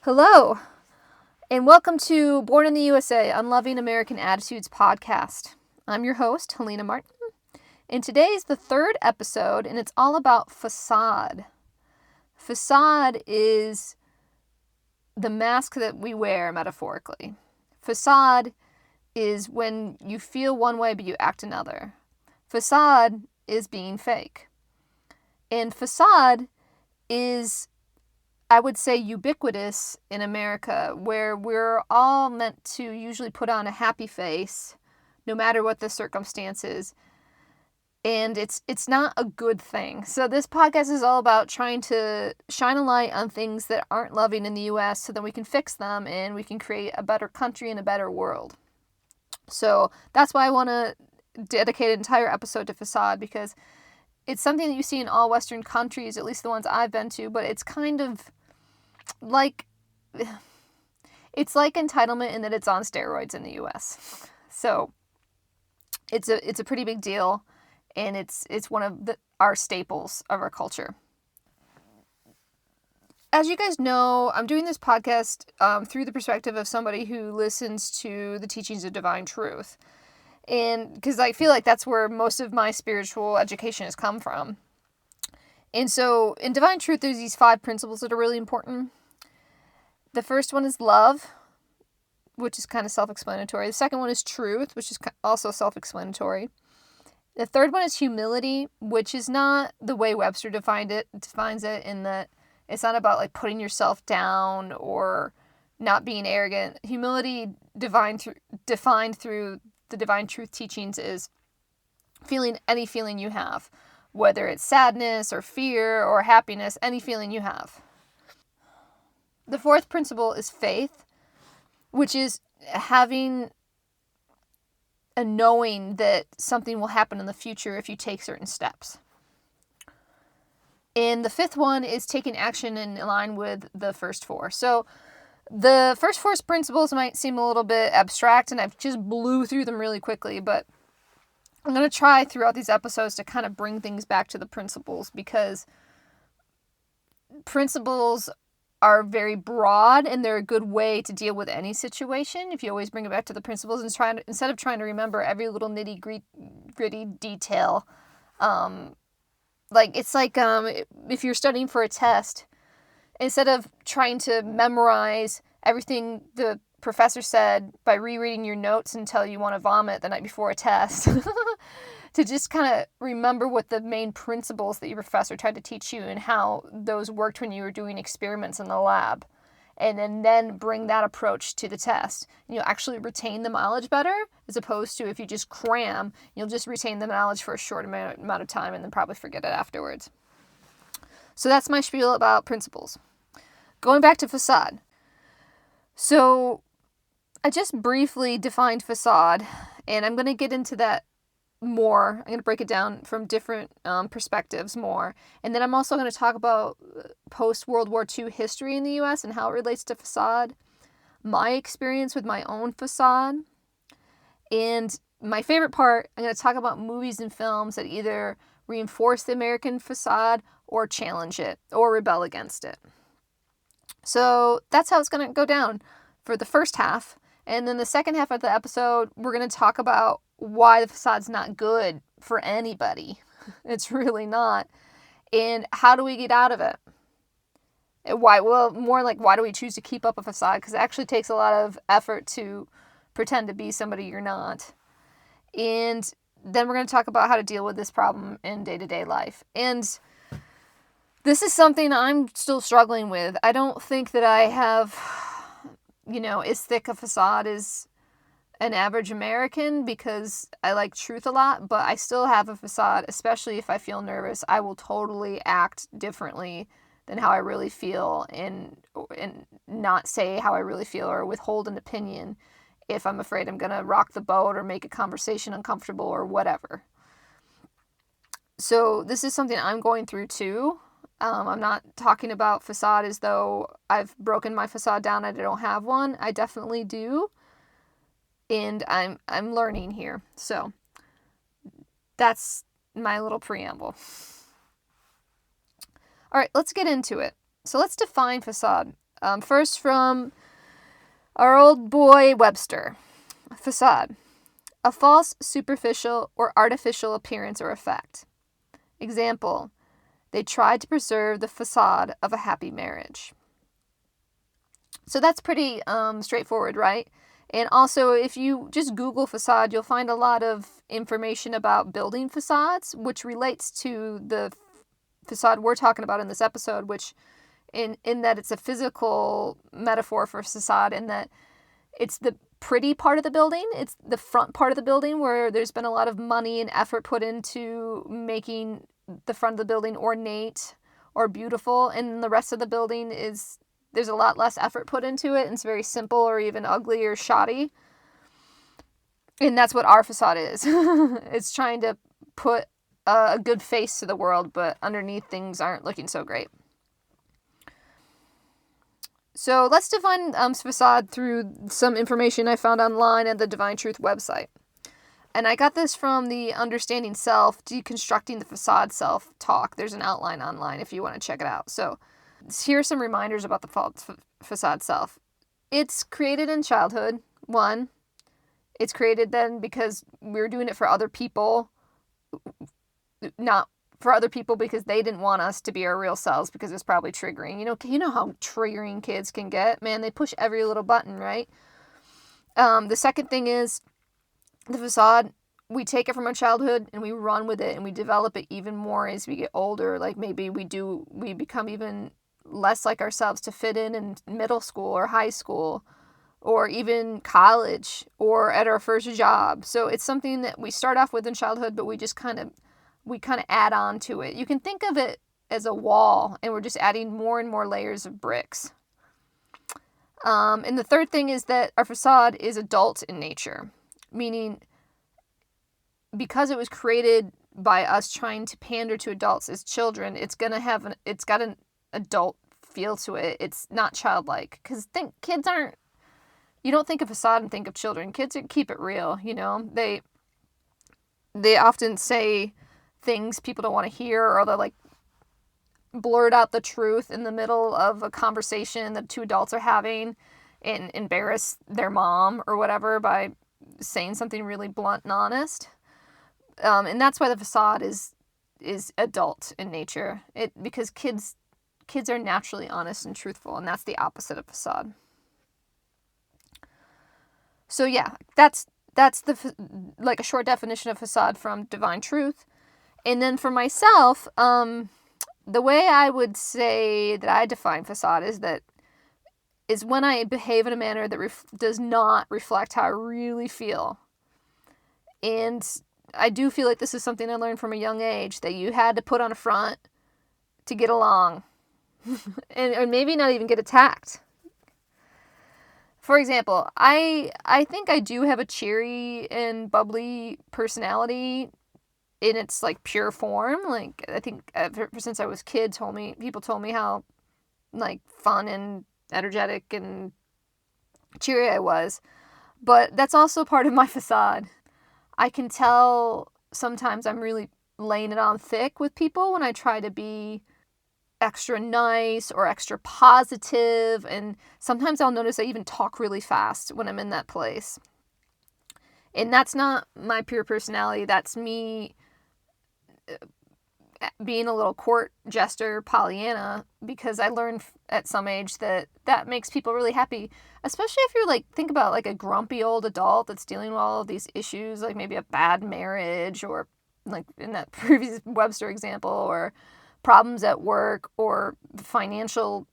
Hello, and welcome to Born in the USA, Unloving American Attitudes podcast. I'm your host, Helena Martin, and today is the third episode, and it's all about façade. Façade is the mask that we wear, metaphorically. Façade is when you feel one way but you act another. Façade is being fake. And façade is, I would say, ubiquitous in America, where we're all meant to usually put on a happy face, no matter what the circumstances, and it's not a good thing. So this podcast is all about trying to shine a light on things that aren't loving in the U.S. so that we can fix them and we can create a better country and a better world. So that's why I want to dedicate an entire episode to façade, because it's something that you see in all Western countries, at least the ones I've been to, but it's kind of like, it's like entitlement in that it's on steroids in the U.S. So it's a pretty big deal, and it's one of our staples of our culture. As you guys know, I'm doing this podcast through the perspective of somebody who listens to the teachings of divine truth, and because I feel like that's where most of my spiritual education has come from. And so in divine truth, there's these 5 principles that are really important. The first one is love, which is kind of self-explanatory. The second one is truth, which is also self-explanatory. The third one is humility, which is not the way Webster defines it, in that it's not about like putting yourself down or not being arrogant. Humility, defined through the divine truth teachings, is feeling any feeling you have, whether it's sadness or fear or happiness, any feeling you have. The fourth principle is faith, which is having a knowing that something will happen in the future if you take certain steps. And the fifth one is taking action in line with the first 4. So the first 4 principles might seem a little bit abstract, and I've just blew through them really quickly, but I'm going to try throughout these episodes to kind of bring things back to the principles, because principles are very broad and they're a good way to deal with any situation if you always bring it back to the principles and instead of trying to remember every little nitty-gritty detail. If you're studying for a test, instead of trying to memorize everything the professor said by rereading your notes until you want to vomit the night before a test, to just kind of remember what the main principles that your professor tried to teach you and how those worked when you were doing experiments in the lab. And then bring that approach to the test. And you'll actually retain the knowledge better, as opposed to if you just cram, you'll just retain the knowledge for a short amount of time and then probably forget it afterwards. So that's my spiel about principles. Going back to façade. So I just briefly defined façade, and I'm going to get into that more. I'm going to break it down from different perspectives more. And then I'm also going to talk about post-World War II history in the U.S. and how it relates to façade, my experience with my own façade, and my favorite part, I'm going to talk about movies and films that either reinforce the American façade or challenge it or rebel against it. So that's how it's going to go down for the first half. And then the second half of the episode, we're going to talk about why the façade's not good for anybody. It's really not. And how do we get out of it? Why do we choose to keep up a façade? Because it actually takes a lot of effort to pretend to be somebody you're not. And then we're going to talk about how to deal with this problem in day-to-day life. And this is something I'm still struggling with. I don't think that I have, as thick a façade as an average American, because I like truth a lot, but I still have a façade, especially if I feel nervous. I will totally act differently than how I really feel and not say how I really feel or withhold an opinion if I'm afraid I'm going to rock the boat or make a conversation uncomfortable or whatever. So this is something I'm going through too. I'm not talking about façade as though I've broken my façade down and I don't have one. I definitely do. And I'm learning here. So that's my little preamble. All right, let's get into it. So let's define façade. First from our old boy Webster. Façade. A false, superficial, or artificial appearance or effect. Example, they tried to preserve the facade of a happy marriage. So that's pretty straightforward, right? And also, if you just Google facade, you'll find a lot of information about building facades, which relates to the facade we're talking about in this episode, which in that it's a physical metaphor for facade, in that it's the pretty part of the building. It's the front part of the building where there's been a lot of money and effort put into making the front of the building ornate or beautiful, and the rest of the building there's a lot less effort put into it, and it's very simple or even ugly or shoddy. And that's what our facade is. It's trying to put a good face to the world, but underneath things aren't looking so great. So let's define facade through some information I found online at the Divine Truth website. And I got this from the Understanding Self, Deconstructing the Facade Self talk. There's an outline online if you want to check it out. So here are some reminders about the facade self. It's created in childhood, 1. It's created then because we were doing it for other people, not for other people because they didn't want us to be our real selves, because it's probably triggering. You know how triggering kids can get? Man, they push every little button, right? The second thing is the facade. We take it from our childhood and we run with it and we develop it even more as we get older. Like maybe we become even less like ourselves to fit in middle school or high school or even college or at our first job. So it's something that we start off with in childhood, but we kind of add on to it. You can think of it as a wall, and we're just adding more and more layers of bricks. And the third thing is that our facade is adult in nature, meaning because it was created by us trying to pander to adults as children, it's got an adult feel to it. It's not childlike, because you don't think of facade and think of children. Kids keep it real, they often say things people don't want to hear, or they like blurt out the truth in the middle of a conversation that two adults are having and embarrass their mom or whatever by saying something really blunt and honest. And that's why the facade is adult in nature. Because kids are naturally honest and truthful, and that's the opposite of facade. So yeah, that's like a short definition of facade from Divine Truth. And then for myself, the way I would say that I define facade is when I behave in a manner that does not reflect how I really feel. And I do feel like this is something I learned from a young age, that you had to put on a front to get along. or maybe not even get attacked. For example, I think I do have a cheery and bubbly personality in its like pure form. Like I think ever since I was a kid, people told me how like fun and energetic and cheery I was. But that's also part of my facade. I can tell sometimes I'm really laying it on thick with people when I try to be extra nice or extra positive, and sometimes I'll notice I even talk really fast when I'm in that place. And that's not my pure personality. That's me being a little court jester Pollyanna, because I learned at some age that makes people really happy, especially if you're like, think about like a grumpy old adult that's dealing with all of these issues, like maybe a bad marriage, or like in that previous Webster example, or problems at work or financial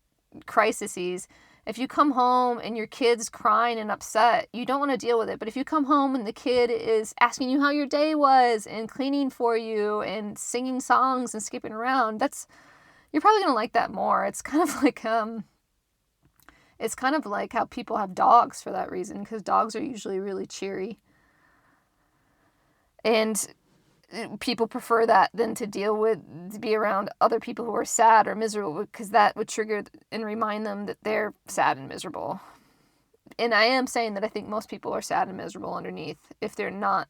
crises. If you come home and your kid's crying and upset, you don't want to deal with it. But if you come home and the kid is asking you how your day was and cleaning for you and singing songs and skipping around, you're probably going to like that more. It's kind of like how people have dogs for that reason, because dogs are usually really cheery. And people prefer that than to be around other people who are sad or miserable, because that would trigger and remind them that they're sad and miserable. And I am saying that I think most people are sad and miserable underneath, if they're not,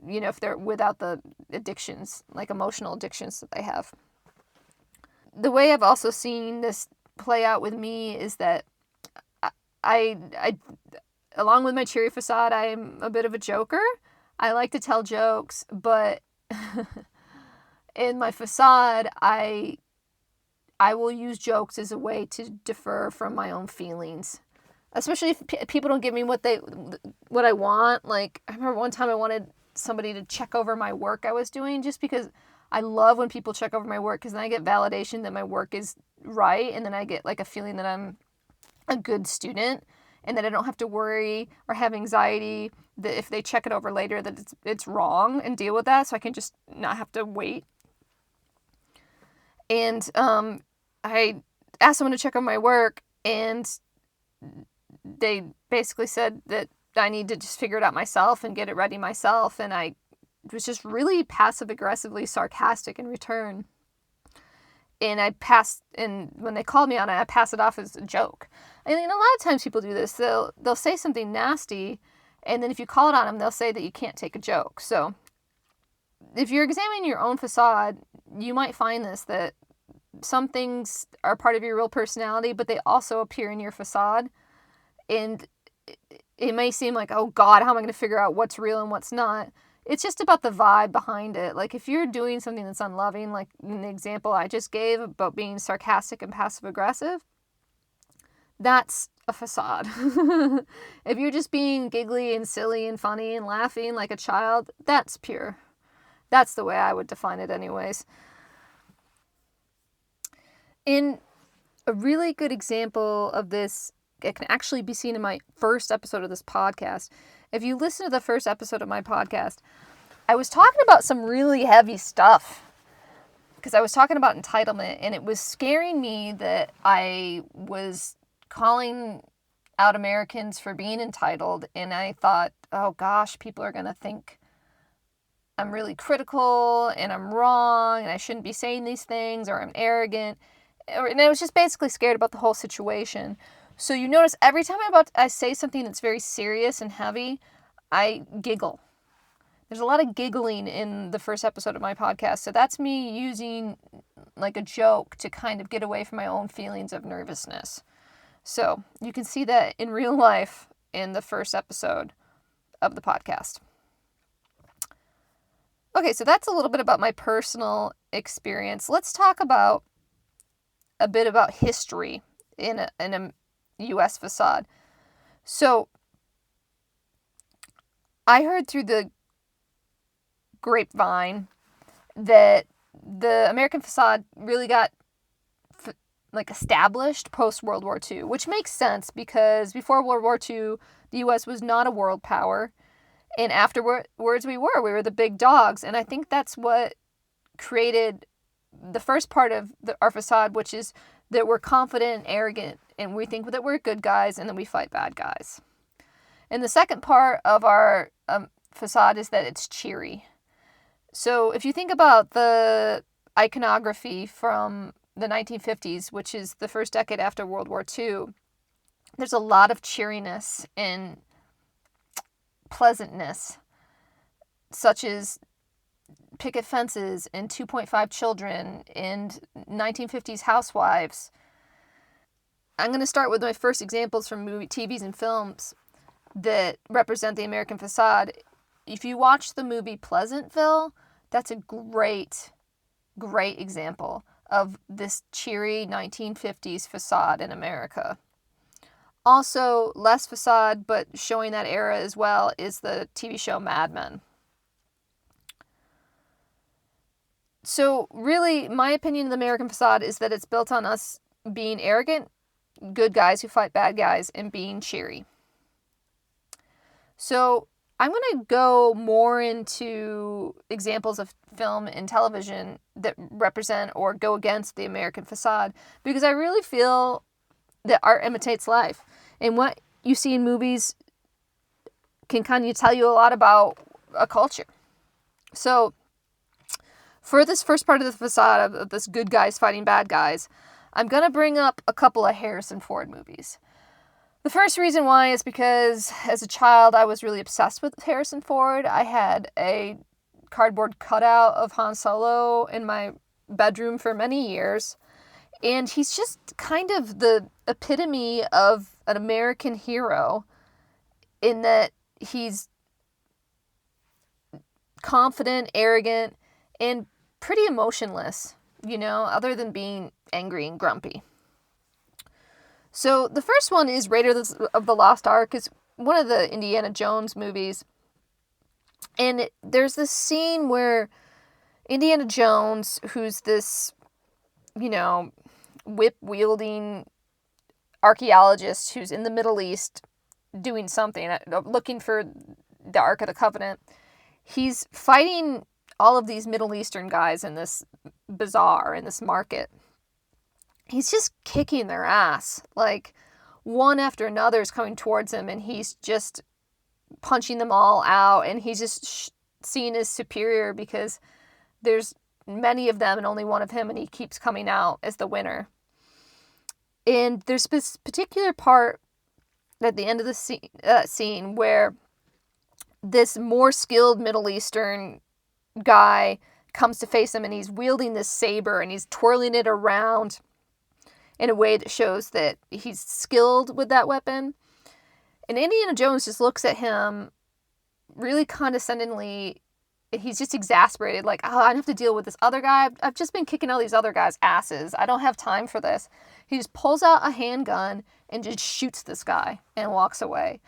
if they're without the addictions, like emotional addictions that they have. The way I've also seen this play out with me is that I along with my cheery facade, I'm a bit of a joker. I like to tell jokes, but in my facade, I will use jokes as a way to defer from my own feelings. Especially if people don't give me what I want. Like, I remember one time I wanted somebody to check over my work I was doing, just because I love when people check over my work, because then I get validation that my work is right, and then I get like a feeling that I'm a good student, and that I don't have to worry or have anxiety that if they check it over later that it's wrong, and deal with that, so I can just not have to wait. And I asked someone to check on my work, and they basically said that I need to just figure it out myself and get it ready myself, and I was just really passive-aggressively sarcastic in return. And when they called me on it, I pass it off as a joke. And a lot of times people do this. They'll say something nasty, and then if you call it on them, they'll say that you can't take a joke. So if you're examining your own facade, you might find this, that some things are part of your real personality, but they also appear in your facade. And it may seem like, oh God, how am I going to figure out what's real and what's not? It's just about the vibe behind it. Like, if you're doing something that's unloving, like in the example I just gave about being sarcastic and passive-aggressive, that's a facade. If you're just being giggly and silly and funny and laughing like a child, that's pure. That's the way I would define it anyways. In a really good example of this, it can actually be seen in my first episode of this podcast. If you listen to the first episode of my podcast, I was talking about some really heavy stuff, because I was talking about entitlement, and it was scaring me that I was calling out Americans for being entitled, and I thought, oh gosh, people are going to think I'm really critical, and I'm wrong, and I shouldn't be saying these things, or I'm arrogant, and I was just basically scared about the whole situation. So you notice every time I say something that's very serious and heavy, I giggle. There's a lot of giggling in the first episode of my podcast. So that's me using like a joke to kind of get away from my own feelings of nervousness. So you can see that in real life in the first episode of the podcast. Okay, so that's a little bit about my personal experience. Let's talk about a bit about history in a U.S. facade. So I heard through the grapevine that the American facade really got established post World War II, which makes sense, because before World War II, the U.S. was not a world power, and afterwards we were the big dogs, and I think that's what created the first part of our facade, which is that we're confident and arrogant, and we think that we're good guys, and then we fight bad guys. And the second part of our facade is that it's cheery. So if you think about the iconography from the 1950s, which is the first decade after World War II, there's a lot of cheeriness and pleasantness, such as picket fences and 2.5 children and 1950s housewives. I'm going to start with my first examples from TVs and films that represent the American facade. If you watch the movie Pleasantville, that's a great example of this cheery 1950s facade in America. Also, less facade, but showing that era as well, is the TV show Mad Men. So really, my opinion of the American facade is that it's built on us being arrogant, good guys who fight bad guys, and being cheery. So I'm going to go more into examples of film and television that represent or go against the American facade, because I really feel that art imitates life. And what you see in movies can kind of tell you a lot about a culture. So for this first part of the facade of this good guys fighting bad guys, I'm going to bring up a couple of Harrison Ford movies. The first reason why is because as a child, I was really obsessed with Harrison Ford. I had a cardboard cutout of Han Solo in my bedroom for many years. And he's just kind of the epitome of an American hero in that he's confident, arrogant, and pretty emotionless, other than being angry and grumpy. So the first one is Raiders of the Lost Ark. It's one of the Indiana Jones movies. And there's this scene where Indiana Jones, who's this, whip-wielding archaeologist who's in the Middle East doing something, looking for the Ark of the Covenant, he's fighting all of these Middle Eastern guys in this bazaar, in this market. He's just kicking their ass. Like, one after another is coming towards him, and he's just punching them all out, and he's just seen as superior because there's many of them and only one of him, and he keeps coming out as the winner. And there's this particular part at the end of the scene where this more skilled Middle Eastern guy comes to face him, and he's wielding this saber, and he's twirling it around in a way that shows that he's skilled with that weapon. And Indiana Jones just looks at him really condescendingly. He's just exasperated, like, oh, I have to deal with this other guy. I've just been kicking all these other guys' asses. I don't have time for this. He just pulls out a handgun and just shoots this guy and walks away.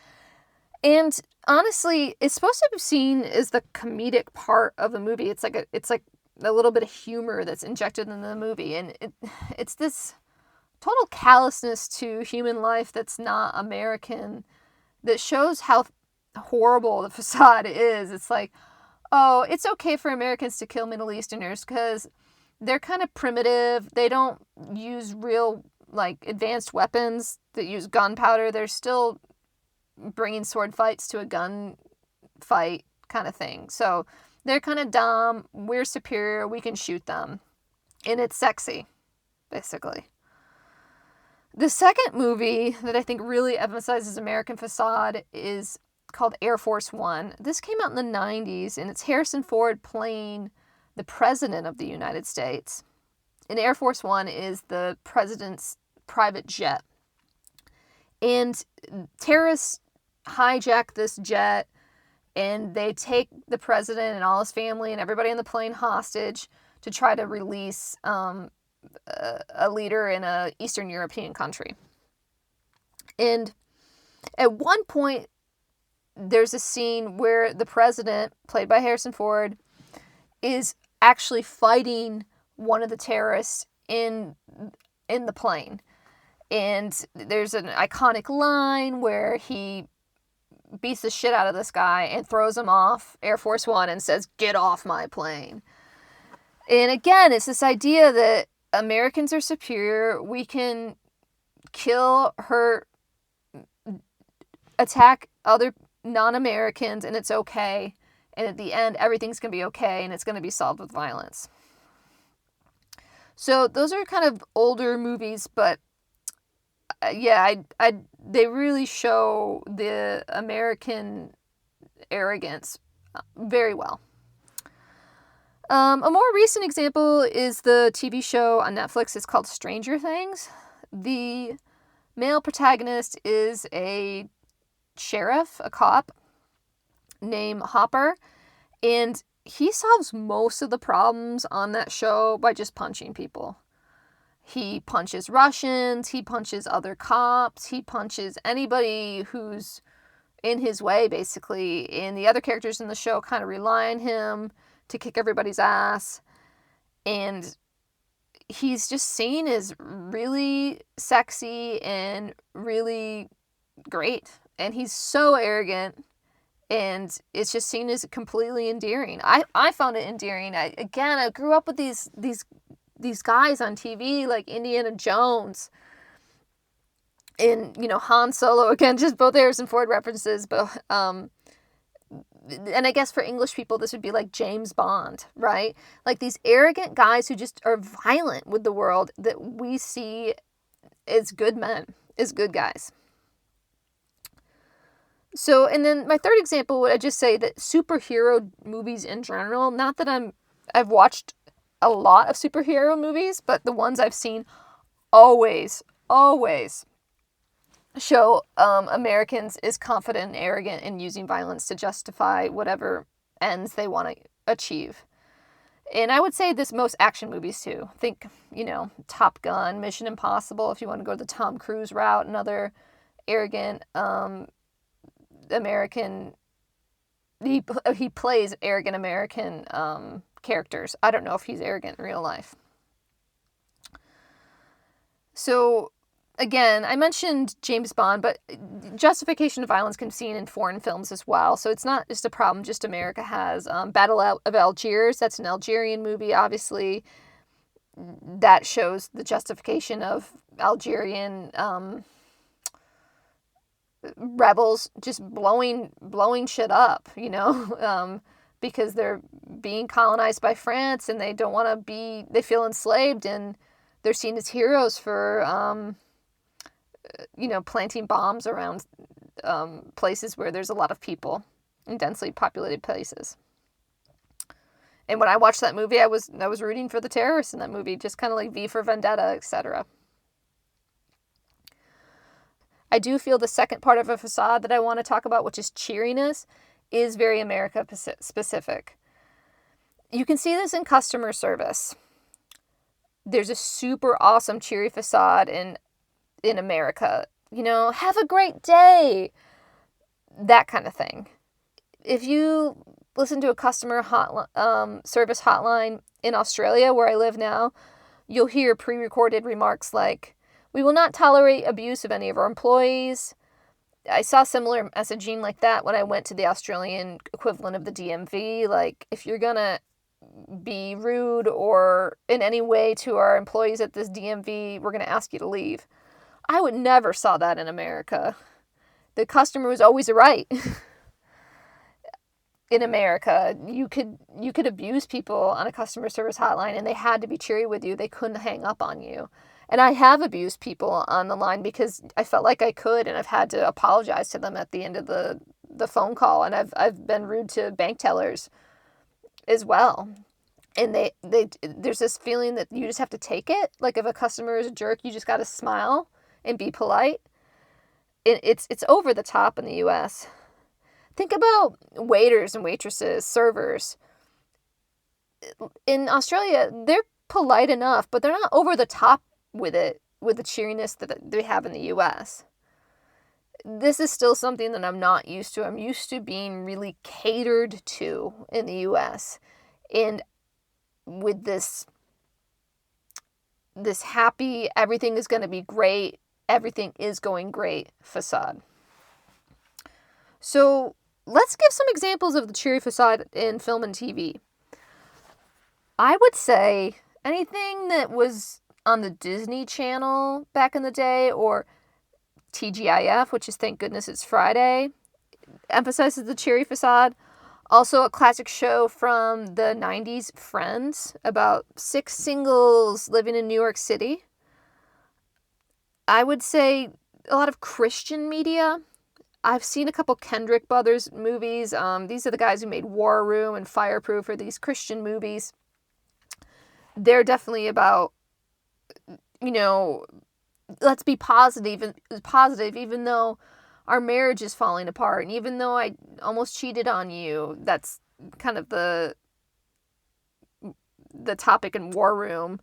And honestly, it's supposed to be seen as the comedic part of the movie. It's like a little bit of humor that's injected in the movie. And it's this total callousness to human life that's not American that shows how horrible the Façade is. It's like, oh, it's okay for Americans to kill Middle Easterners because they're kind of primitive. They don't use real, advanced weapons that use gunpowder. They're still bringing sword fights to a gun fight kind of thing. So they're kind of dumb. We're superior. We can shoot them. And it's sexy, basically. The second movie that I think really emphasizes American Façade is called Air Force One. This came out in the 90s, and it's Harrison Ford playing the President of the United States. And Air Force One is the President's private jet. And terrorists hijack this jet, and they take the President and all his family and everybody on the plane hostage to try to release a leader in a Eastern European country. And at one point, there's a scene where the president, played by Harrison Ford, is actually fighting one of the terrorists in the plane. And there's an iconic line where he beats the shit out of this guy and throws him off Air Force One and says, "Get off my plane." And again, it's this idea that Americans are superior. We can kill, hurt, attack other non-Americans, and it's okay. And at the end, everything's going to be okay, and it's going to be solved with violence. So those are kind of older movies, but they really show the American arrogance very well. A more recent example is the TV show on Netflix. It's called Stranger Things. The male protagonist is a sheriff, a cop, named Hopper, and he solves most of the problems on that show by just punching people. He punches Russians, he punches other cops, he punches anybody who's in his way, basically, and the other characters in the show kind of rely on him to kick everybody's ass, and he's just seen as really sexy and really great, and he's so arrogant, and it's just seen as completely endearing. I found it endearing. I grew up with these guys on TV like Indiana Jones and Han Solo, again, just both Harrison Ford references, but and I guess for English people, this would be like James Bond, right? Like these arrogant guys who just are violent with the world that we see as good men, as good guys. So, and then my third example, would I just say that superhero movies in general, not that I've watched a lot of superhero movies, but the ones I've seen always show Americans is confident and arrogant in using violence to justify whatever ends they want to achieve. And I would say this most action movies too. Think, Top Gun, Mission Impossible, if you want to go the Tom Cruise route, another arrogant American. He plays arrogant American characters. I don't know if he's arrogant in real life. So, again, I mentioned James Bond, but justification of violence can be seen in foreign films as well. So it's not just a problem just America has. Battle of Algiers, that's an Algerian movie, obviously. That shows the justification of Algerian rebels just blowing shit up, because they're being colonized by France and they don't want to they feel enslaved, and they're seen as heroes for, planting bombs around places where there's a lot of people in densely populated places. And when I watched that movie, I was rooting for the terrorists in that movie, just kind of like V for Vendetta, etc. I do feel the second part of a facade that I want to talk about, which is cheeriness, is very America specific. You can see this in customer service. There's a super awesome cheery facade in America. Have a great day. That kind of thing. If you listen to a customer service hotline in Australia, where I live now, you'll hear pre-recorded remarks like, "We will not tolerate abuse of any of our employees." I saw similar messaging like that when I went to the Australian equivalent of the DMV. Like, if you're gonna be rude or in any way to our employees at this DMV, we're gonna ask you to leave. I would never saw that in America. The customer was always right. In America, you could abuse people on a customer service hotline and they had to be cheery with you. They couldn't hang up on you. And I have abused people on the line because I felt like I could, and I've had to apologize to them at the end of the phone call. And I've been rude to bank tellers as well. And there's this feeling that you just have to take it. Like, if a customer is a jerk, you just got to smile and be polite. It's over the top in the U.S. Think about waiters and waitresses, servers. In Australia, they're polite enough, but they're not over the top with it, with the cheeriness that they have in the U.S. This is still something that I'm not used to. I'm used to being really catered to in the U.S. And with this happy, everything is going to be great, everything is going great facade. So let's give some examples of the cheery facade in film and TV. I would say anything that was on the Disney Channel back in the day, or TGIF, which is Thank Goodness It's Friday, emphasizes the cheery facade. Also, a classic show from the 90s, Friends, about 6 singles living in New York City. I would say a lot of Christian media. I've seen a couple Kendrick Brothers movies. These are the guys who made War Room and Fireproof, or these Christian movies. They're definitely about, let's be positive, even though our marriage is falling apart, and even though I almost cheated on you. That's kind of the topic in War Room.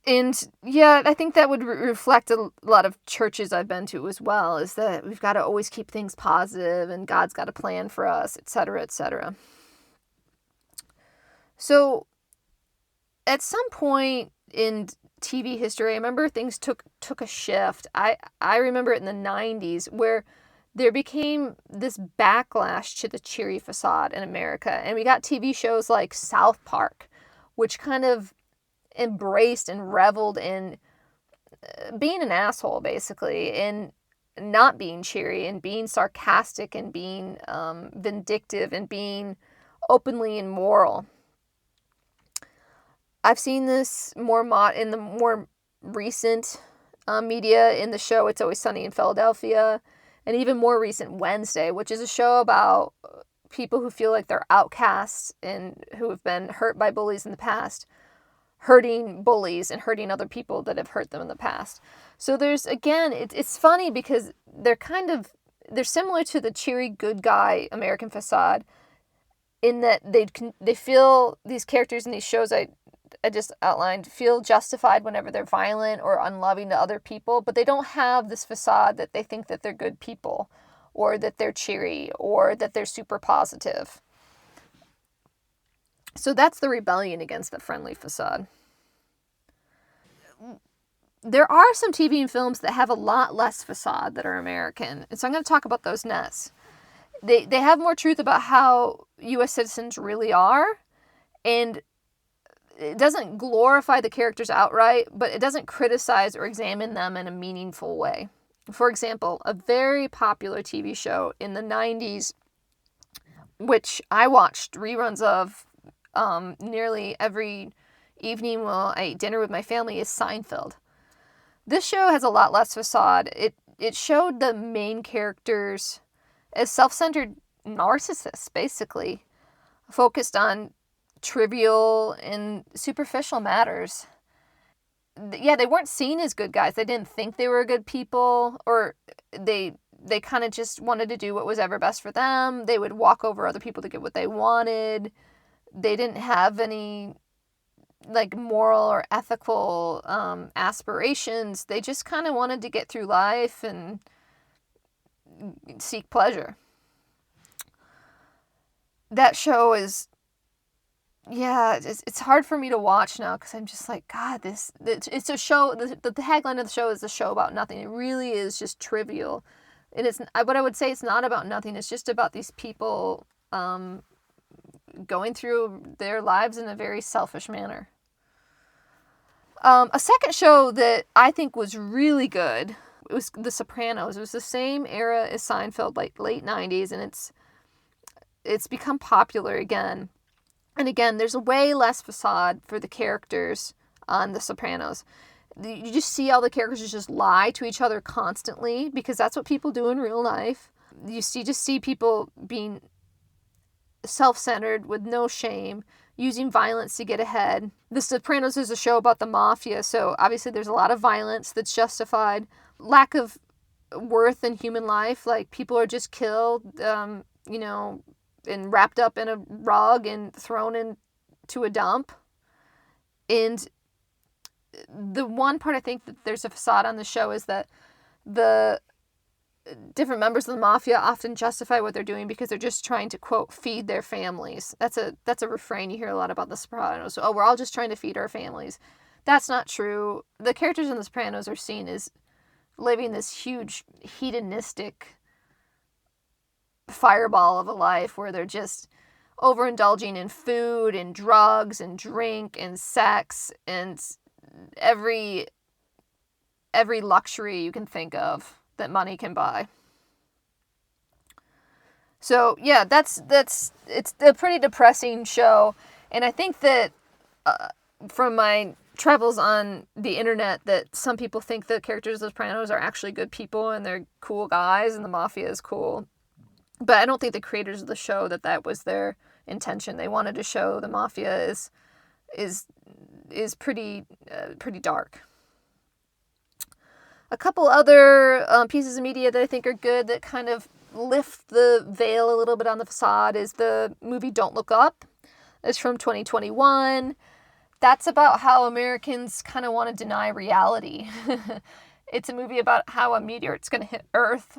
And yeah, I think that would reflect a lot of churches I've been to as well, is that we've got to always keep things positive and God's got a plan for us, etc., etc. So at some point in TV history, I remember things took a shift. I remember it in the 90s, where there became this backlash to the cheery facade in America. And we got TV shows like South Park, which kind of embraced and reveled in being an asshole, basically, and not being cheery, and being sarcastic, and being vindictive, and being openly immoral. I've seen this more in the more recent media, in the show It's Always Sunny in Philadelphia, and even more recent Wednesday, which is a show about people who feel like they're outcasts and who have been hurt by bullies in the past, hurting bullies and hurting other people that have hurt them in the past. So there's, again, it's funny because they're similar to the cheery good guy American Facade in that they feel, these characters in these shows I just outlined feel justified whenever they're violent or unloving to other people, but they don't have this facade that they think that they're good people or that they're cheery or that they're super positive. So that's the rebellion against the friendly facade. There are some TV and films that have a lot less facade that are American, and so I'm going to talk about those next. They have more truth about how U.S. citizens really are, and it doesn't glorify the characters outright, but it doesn't criticize or examine them in a meaningful way. For example, a very popular TV show in the 90s, which I watched reruns of nearly every evening while I ate dinner with my family, is Seinfeld. This show has a lot less facade. It showed the main characters as self-centered narcissists, basically, focused on trivial and superficial matters. Yeah, they weren't seen as good guys. They didn't think they were good people, or they kind of just wanted to do what was ever best for them. They would walk over other people to get what they wanted. They didn't have any like moral or ethical aspirations. They just kind of wanted to get through life and seek pleasure. That show is, yeah, it's hard for me to watch now because I'm just like, God, it's a show, the tagline of the show is a show about nothing. It really is just trivial. And it's, what I would say, it's not about nothing. It's just about these people going through their lives in a very selfish manner. A second show that I think was really good, it was The Sopranos. It was the same era as Seinfeld, like late 90s, and it's become popular again. And again, there's a way less facade for the characters on The Sopranos. You just see all the characters just lie to each other constantly because that's what people do in real life. You just see people being self-centered with no shame, using violence to get ahead. The Sopranos is a show about the mafia, so obviously there's a lot of violence that's justified. Lack of worth in human life, like people are just killed, and wrapped up in a rug and thrown into a dump. And the one part I think that there's a facade on the show is that the different members of the mafia often justify what they're doing because they're just trying to, quote, feed their families. That's a refrain you hear a lot about The Sopranos. Oh, we're all just trying to feed our families. That's not true. The characters in The Sopranos are seen as living this huge hedonistic fireball of a life where they're just overindulging in food and drugs and drink and sex and every luxury you can think of that money can buy. So yeah, it's a pretty depressing show, and I think that from my travels on the internet that some people think the characters of The Sopranos are actually good people and they're cool guys and the mafia is cool. But I don't think the creators of the show that was their intention. They wanted to show the mafia is pretty dark. A couple other pieces of media that I think are good that kind of lift the veil a little bit on the facade is the movie Don't Look Up. It's from 2021. That's about how Americans kind of want to deny reality. It's a movie about how a meteorite's going to hit Earth.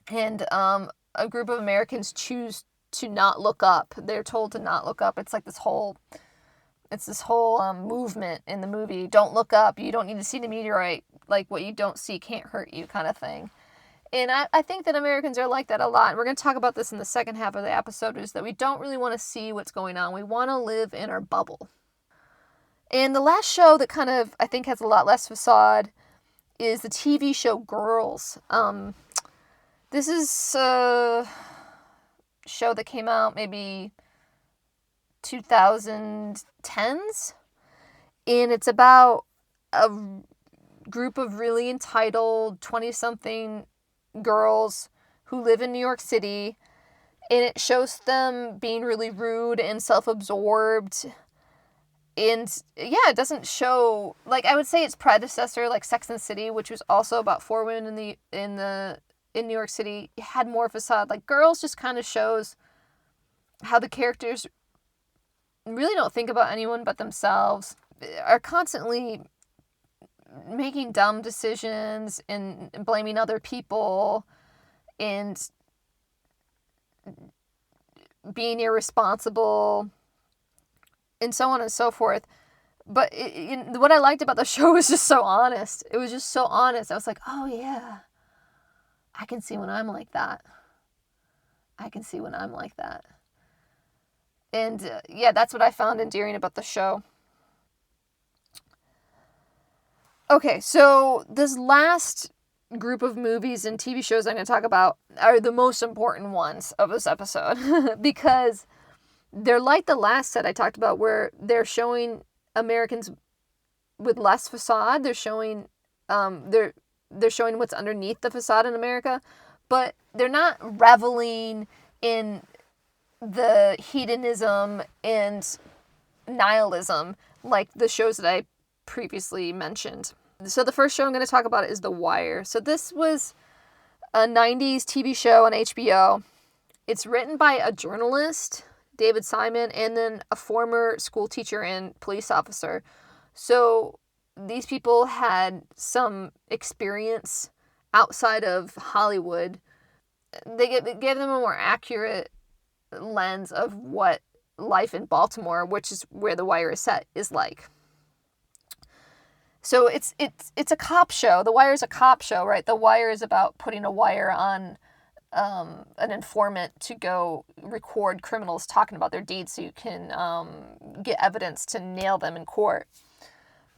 And a group of Americans choose to not look up. They're told to not look up. It's like this whole movement in the movie. Don't look up. You don't need to see the meteorite. Like, what you don't see can't hurt you kind of thing. And I think that Americans are like that a lot. And we're going to talk about this in the second half of the episode, is that we don't really want to see what's going on. We want to live in our bubble. And the last show that kind of, I think, has a lot less facade is the TV show Girls. This is a show that came out maybe 2010s. And it's about a group of really entitled 20-something girls who live in New York City. And it shows them being really rude and self-absorbed And yeah, it doesn't show, like, I would say its predecessor, like Sex and the City, which was also about 4 women in New York City, had more facade. Like, Girls just kind of shows how the characters really don't think about anyone but themselves, are constantly making dumb decisions and blaming other people and being irresponsible and so on and so forth. But what I liked about the show was just so honest. It was just so honest. I was like, oh yeah, I can see when I'm like that. I can see when I'm like that. And yeah, that's what I found endearing about the show. Okay, so this last group of movies and TV shows I'm going to talk about are the most important ones of this episode because they're like the last set I talked about, where they're showing Americans with less facade. They're showing they're showing what's underneath the facade in America, but they're not reveling in the hedonism and nihilism like the shows that I previously mentioned. So the first show I'm going to talk about is The Wire. So this was a 90s TV show on HBO. It's written by a journalist, David Simon, and then a former school teacher and police officer. So these people had some experience outside of Hollywood. They gave them a more accurate lens of what life in Baltimore, which is where The Wire is set, is like. So it's a cop show. The Wire is a cop show, right? The Wire is about putting a wire on an informant to go record criminals talking about their deeds so you can get evidence to nail them in court.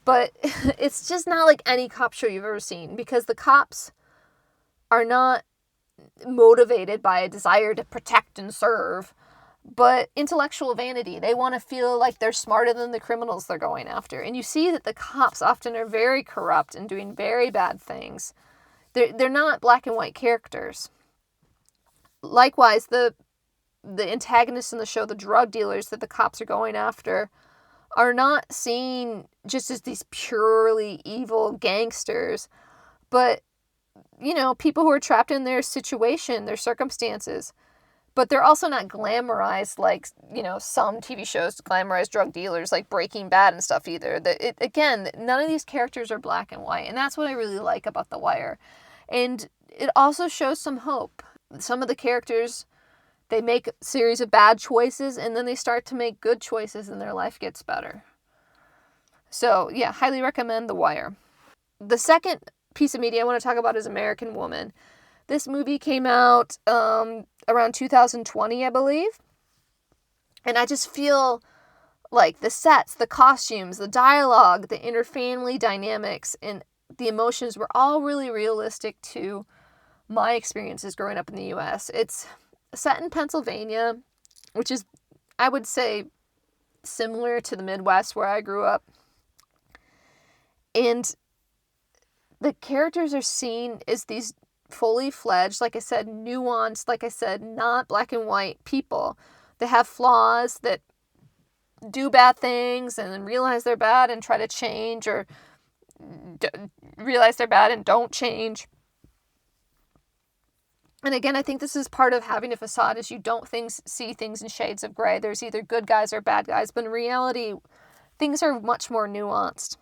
But it's just not like any cop show you've ever seen, because the cops are not motivated by a desire to protect and serve, but intellectual vanity. They want to feel like they're smarter than the criminals they're going after. And you see that the cops often are very corrupt and doing very bad things. They're not black and white characters. Likewise, the antagonists in the show, the drug dealers that the cops are going after, are not seen just as these purely evil gangsters, but, you know, people who are trapped in their situation, their circumstances. But they're also not glamorized like, you know, some TV shows glamorize drug dealers like Breaking Bad and stuff either. Again, none of these characters are black and white, and that's what I really like about The Wire. And it also shows some hope. Some of the characters, they make a series of bad choices, and then they start to make good choices, and their life gets better. So, yeah, highly recommend The Wire. The second piece of media I want to talk about is American Woman. This movie came out around 2020, I believe. And I just feel like the sets, the costumes, the dialogue, the interfamily dynamics, and the emotions were all really realistic to my experiences growing up in the U.S. It's set in Pennsylvania, which is, I would say, similar to the Midwest where I grew up. And the characters are seen as these fully fledged, like I said, nuanced, like I said, not black and white people. They have flaws, that do bad things and then realize they're bad and try to change, or realize they're bad and don't change. And again, I think this is part of having a facade, is you don't see things in shades of gray. There's either good guys or bad guys, but in reality, things are much more nuanced.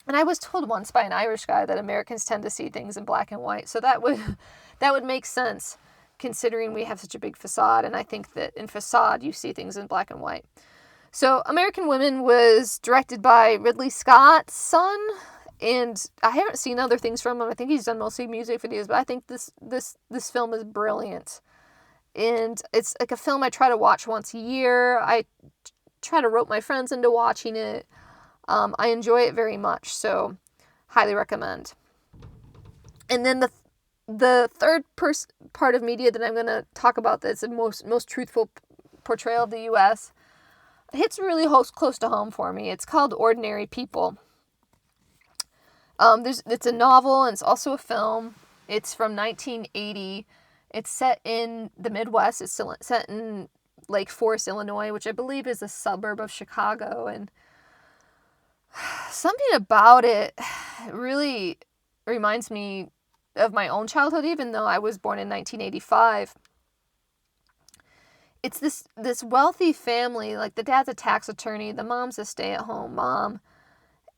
And I was told once by an Irish guy that Americans tend to see things in black and white. So that would make sense, considering we have such a big facade. And I think that in Façade, you see things in black and white. So American Women was directed by Ridley Scott's son. And I haven't seen other things from him. I think he's done mostly music videos. But I think this film is brilliant. And it's like a film I try to watch once a year. I try to rope my friends into watching it. I enjoy it very much, so highly recommend. And then the third part of media that I'm going to talk about that's the most truthful portrayal of the U.S. hits really close to home for me. It's called Ordinary People. It's a novel, and it's also a film. It's from 1980. It's set in the Midwest. It's still set in Lake Forest, Illinois, which I believe is a suburb of Chicago. And something about it really reminds me of my own childhood, even though I was born in 1985. It's this wealthy family. Like, the dad's a tax attorney, the mom's a stay-at-home mom,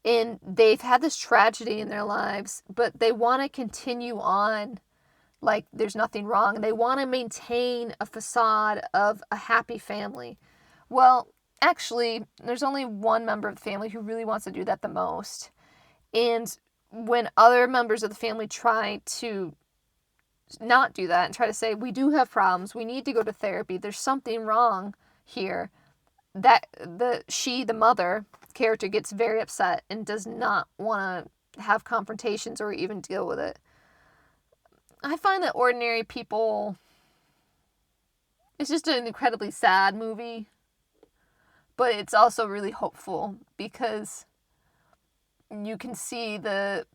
and they've had this tragedy in their lives, but they want to continue on like there's nothing wrong. They want to maintain a facade of a happy family. Well, actually, there's only one member of the family who really wants to do that the most. And when other members of the family try to not do that and try to say, we do have problems, we need to go to therapy, there's something wrong here, that the mother character gets very upset and does not want to have confrontations or even deal with it. I find that Ordinary People, it's just an incredibly sad movie, but it's also really hopeful because you can see the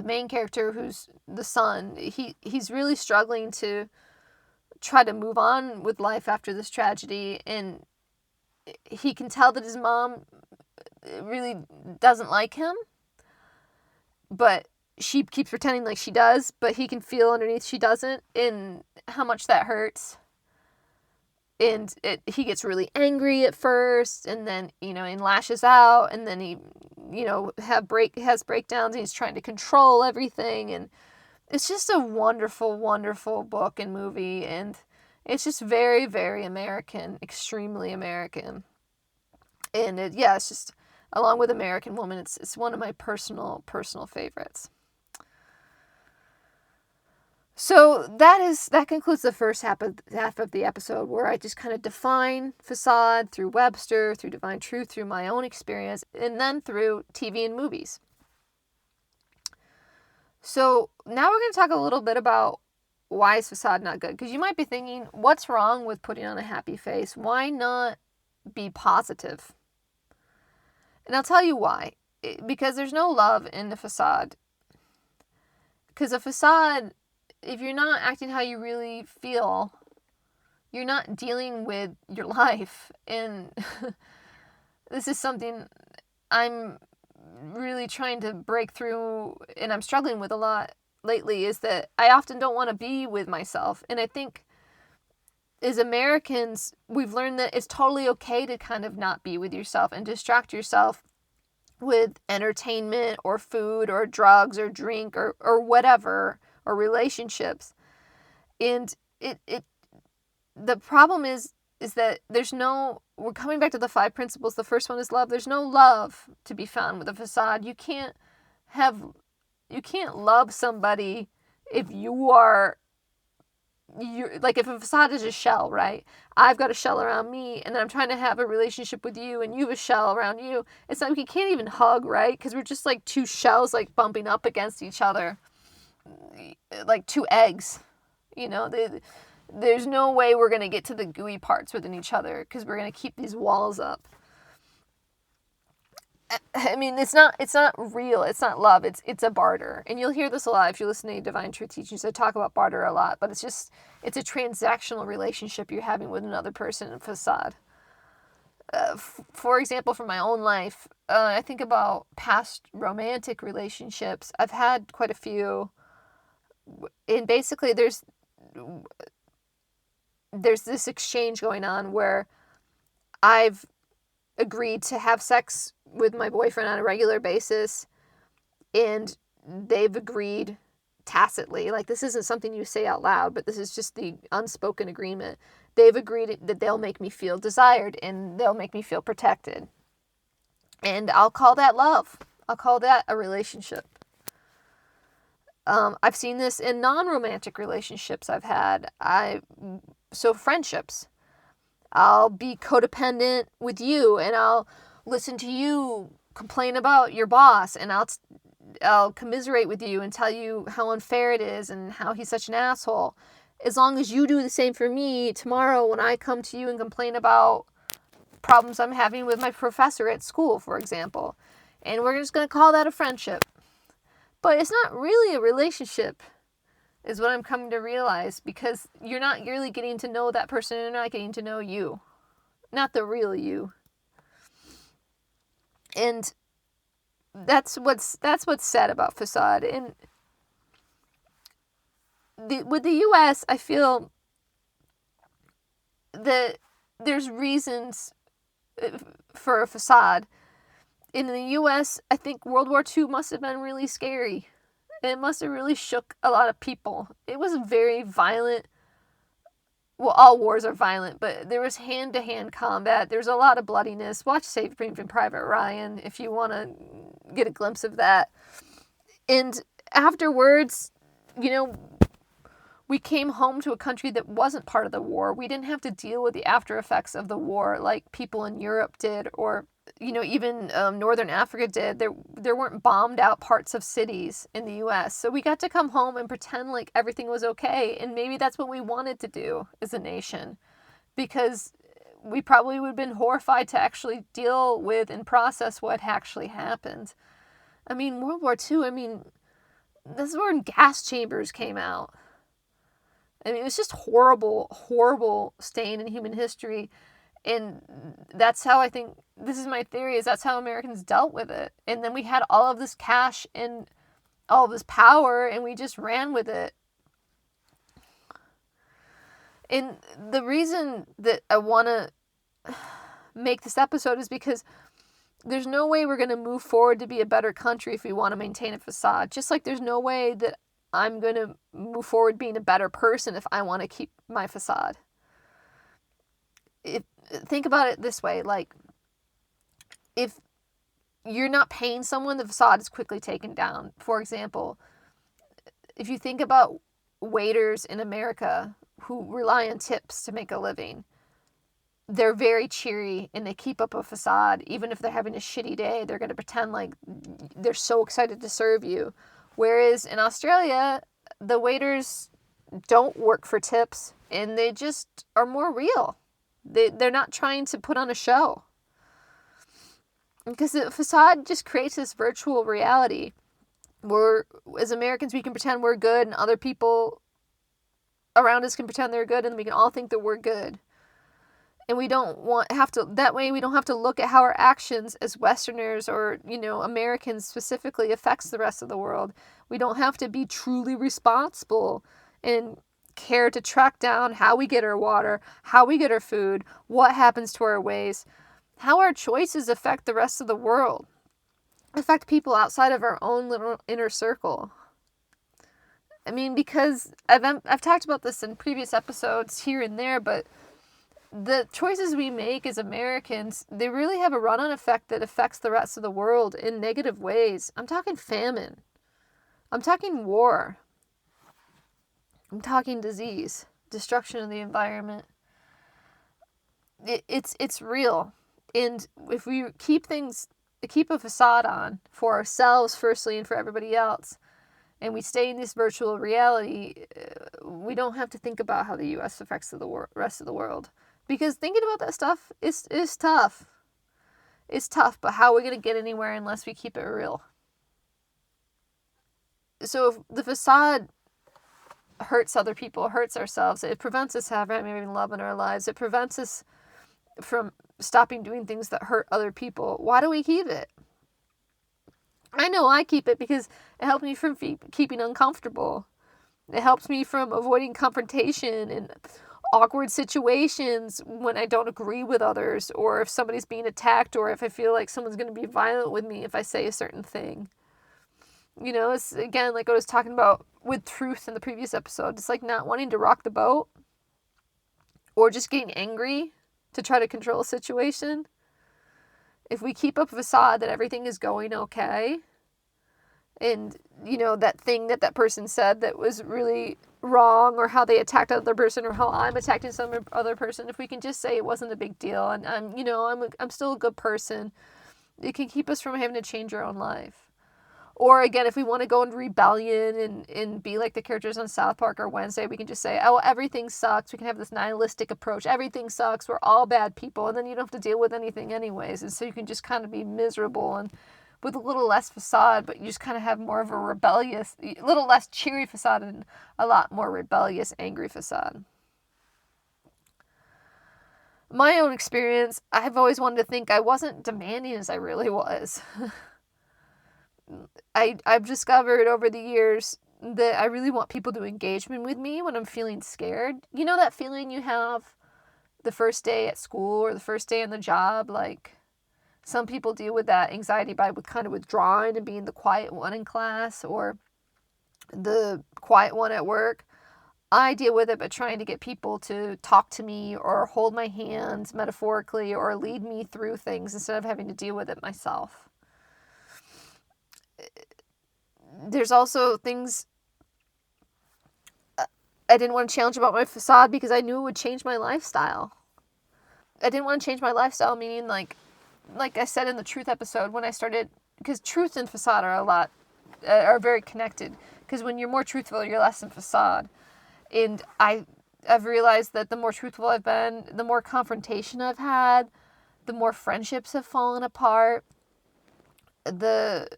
main character, who's the son, he's really struggling to try to move on with life after this tragedy, and he can tell that his mom really doesn't like him, but she keeps pretending like she does, but he can feel underneath she doesn't, and how much that hurts. And he gets really angry at first, and then, and lashes out, and then he, has breakdowns, and he's trying to control everything, and it's just a wonderful, wonderful book and movie, and it's just very, very American, extremely American. And it's just, along with American Woman, it's one of my personal favorites. So that concludes the first half of the episode, where I just kind of define Façade through Webster, through Divine Truth, through my own experience, and then through TV and movies. So now we're going to talk a little bit about why is Façade not good? Because you might be thinking, what's wrong with putting on a happy face? Why not be positive? And I'll tell you why. Because there's no love in the Façade. Because a facade, if you're not acting how you really feel, you're not dealing with your life. And this is something I'm really trying to break through, and I'm struggling with a lot lately, is that I often don't want to be with myself. And I think as Americans, we've learned that it's totally okay to kind of not be with yourself and distract yourself with entertainment or food or drugs or drink or whatever, or relationships. And the problem is that we're coming back to the 5 principles. The first one is love. There's no love to be found with a facade. You can't love somebody if you're like, if a facade is a shell, right? I've got a shell around me, and then I'm trying to have a relationship with you, and you have a shell around you. It's like, we can't even hug, right? Because we're just like two shells, like bumping up against each other, like two eggs. There's no way we're going to get to the gooey parts within each other, because we're going to keep these walls up. I mean, it's not real. It's not love. It's a barter. And you'll hear this a lot if you listen to Divine Truth teachings. I talk about barter a lot, but it's a transactional relationship you're having with another person in Façade. For example, from my own life, I think about past romantic relationships. I've had quite a few, and basically there's this exchange going on where I've agreed to have sex with my boyfriend on a regular basis, and they've agreed tacitly, like, this isn't something you say out loud, but this is just the unspoken agreement. They've agreed that they'll make me feel desired and they'll make me feel protected. And I'll call that love. I'll call that a relationship. I've seen this in non-romantic relationships I've had. So friendships. I'll be codependent with you, and I'll listen to you complain about your boss, and I'll commiserate with you and tell you how unfair it is and how he's such an asshole. As long as you do the same for me, tomorrow when I come to you and complain about problems I'm having with my professor at school, for example, and we're just going to call that a friendship. But it's not really a relationship. is what I'm coming to realize, because you're not really getting to know that person, and they're not getting to know you. Not the real you. And that's what's sad about Façade. And with the US, I feel that there's reasons for a facade. In the US, I think World War II must have been really scary. It must have really shook a lot of people. It was very violent. Well, all wars are violent, but there was hand-to-hand combat. There's a lot of bloodiness. Watch Saving Private Ryan if you want to get a glimpse of that. And afterwards, we came home to a country that wasn't part of the war. We didn't have to deal with the after effects of the war like people in Europe did, or even Northern Africa did. There weren't bombed out parts of cities in the U.S. So we got to come home and pretend like everything was okay. And maybe that's what we wanted to do as a nation, because we probably would have been horrified to actually deal with and process what actually happened. I mean, World War II, this is when gas chambers came out. I mean, it was just horrible, horrible stain in human history. And that's how I think, this is my theory, is that's how Americans dealt with it. And then we had all of this cash and all of this power, and we just ran with it. And the reason that I want to make this episode is because there's no way we're going to move forward to be a better country if we want to maintain a facade. Just like there's no way that I'm going to move forward being a better person if I want to keep my facade. Think about it this way, like, if you're not paying someone, the facade is quickly taken down. For example, if you think about waiters in America who rely on tips to make a living, they're very cheery and they keep up a facade. Even if they're having a shitty day, they're going to pretend like they're so excited to serve you. Whereas in Australia, the waiters don't work for tips and they just are more real. They're not trying to put on a show. Because the facade just creates this virtual reality where, as Americans, we can pretend we're good and other people around us can pretend they're good, and we can all think that we're good. And we don't that way we don't have to look at how our actions as Westerners or, Americans specifically affects the rest of the world. We don't have to be truly responsible and care to track down how we get our water, how we get our food, what happens to our waste, how our choices affect the rest of the world, affect people outside of our own little inner circle. I mean, because I've talked about this in previous episodes here and there, but the choices we make as Americans, they really have a run-on effect that affects the rest of the world in negative ways. I'm talking famine. I'm talking war. I'm talking disease, destruction of the environment. It's real. And if we keep a facade on for ourselves firstly and for everybody else, and we stay in this virtual reality, we don't have to think about how the U.S. affects the rest of the world. Because thinking about that stuff is tough. It's tough, but how are we going to get anywhere unless we keep it real? So if the facade hurts other people, hurts ourselves, it prevents us having love in our lives, it prevents us from stopping doing things that hurt other people, why do we keep it? I know I keep it because it helps me from keeping uncomfortable. It helps me from avoiding confrontation and awkward situations when I don't agree with others, or if somebody's being attacked, or if I feel like someone's going to be violent with me if I say a certain thing. It's, again, like I was talking about with truth in the previous episode, it's like not wanting to rock the boat or just getting angry to try to control a situation. If we keep up a facade that everything is going okay, and, that thing that person said that was really wrong, or how they attacked another person, or how I'm attacking some other person, if we can just say it wasn't a big deal, and I'm still a good person, it can keep us from having to change our own life. Or again, if we want to go into rebellion and be like the characters on South Park or Wednesday, we can just say, oh, everything sucks. We can have this nihilistic approach. Everything sucks. We're all bad people. And then you don't have to deal with anything anyways. And so you can just kind of be miserable. with a little less facade, but you just kind of have more of a little less cheery facade and a lot more rebellious, angry facade. My own experience, I've always wanted to think I wasn't demanding as I really was. I've discovered over the years that I really want people to engage with me when I'm feeling scared. You know that feeling you have the first day at school or the first day on the job? Like, some people deal with that anxiety by kind of withdrawing and being the quiet one in class or the quiet one at work. I deal with it by trying to get people to talk to me or hold my hands metaphorically or lead me through things instead of having to deal with it myself. There's also things I didn't want to challenge about my facade because I knew it would change my lifestyle. I didn't want to change my lifestyle, meaning like I said in the truth episode, when I started, because truth and facade are very connected. Because when you're more truthful, you're less in facade. And I've realized that the more truthful I've been, the more confrontation I've had, the more friendships have fallen apart, the